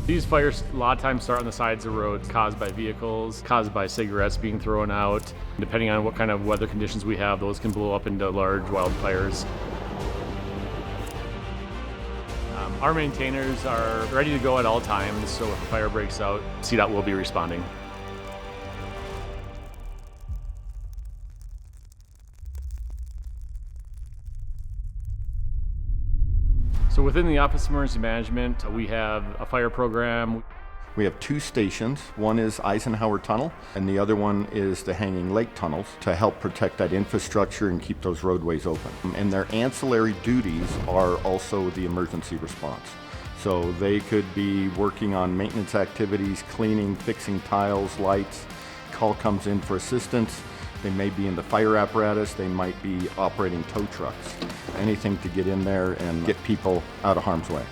These fires a lot of times start on the sides of roads, caused by vehicles, caused by cigarettes being thrown out. Depending on what kind of weather conditions we have, those can blow up into large wildfires. Our maintainers are ready to go at all times, so if a fire breaks out, CDOT will be responding. So within the Office of Emergency Management, we have a fire program. We have two stations. One is Eisenhower Tunnel, and the other one is the Hanging Lake Tunnels to help protect that infrastructure and keep those roadways open. And their ancillary duties are also the emergency response. So they could be working on maintenance activities, cleaning, fixing tiles, lights. Call comes in for assistance. They may be in the fire apparatus, they might be operating tow trucks. Anything to get in there and get people out of harm's way.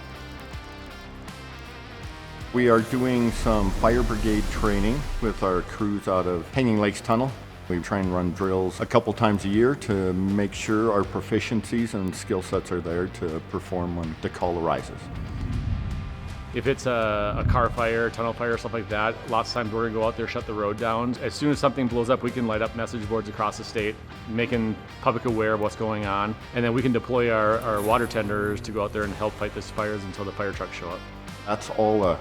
We are doing some fire brigade training with our crews out of Hanging Lakes Tunnel. We try and run drills a couple times a year to make sure our proficiencies and skill sets are there to perform when the call arises. If it's a car fire, tunnel fire, stuff like that, lots of times we're gonna go out there, shut the road down. As soon as something blows up, we can light up message boards across the state, making public aware of what's going on. And then we can deploy our water tenders to go out there and help fight these fires until the fire trucks show up. That's all a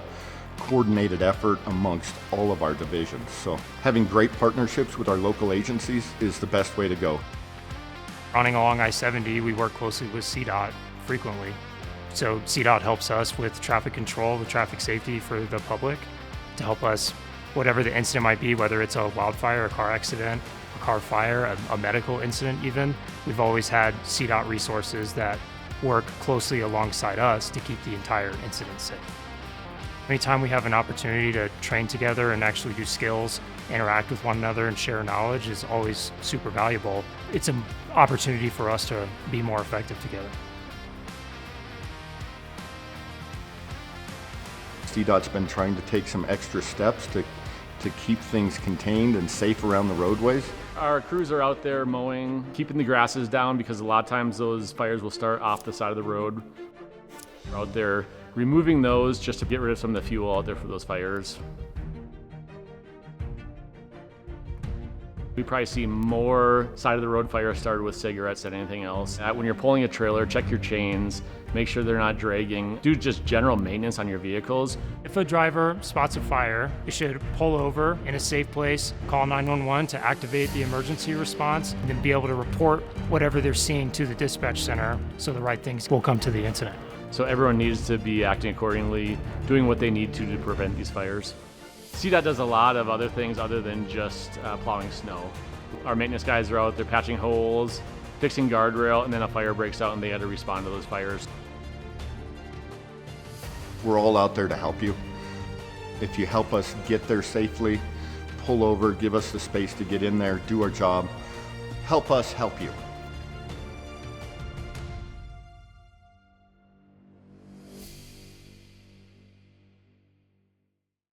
coordinated effort amongst all of our divisions. So having great partnerships with our local agencies is the best way to go. Running along I-70, we work closely with CDOT frequently. So CDOT helps us with traffic control, with traffic safety for the public, to help us, whatever the incident might be, whether it's a wildfire, a car accident, a car fire, a medical incident even. We've always had CDOT resources that work closely alongside us to keep the entire incident safe. Anytime we have an opportunity to train together and actually do skills, interact with one another and share knowledge is always super valuable. It's an opportunity for us to be more effective together. CDOT's been trying to take some extra steps to keep things contained and safe around the roadways. Our crews are out there mowing, keeping the grasses down because a lot of times those fires will start off the side of the road. We're out there removing those just to get rid of some of the fuel out there for those fires. We probably see more side of the road fires started with cigarettes than anything else. When you're pulling a trailer, check your chains, make sure they're not dragging. Do just general maintenance on your vehicles. If a driver spots a fire, they should pull over in a safe place, call 911 to activate the emergency response, and then be able to report whatever they're seeing to the dispatch center so the right things will come to the incident. So everyone needs to be acting accordingly, doing what they need to prevent these fires. CDOT does a lot of other things other than just plowing snow. Our maintenance guys are out there patching holes, fixing guardrail, and then a fire breaks out and they had to respond to those fires. We're all out there to help you. If you help us get there safely, pull over, give us the space to get in there, do our job, help us help you.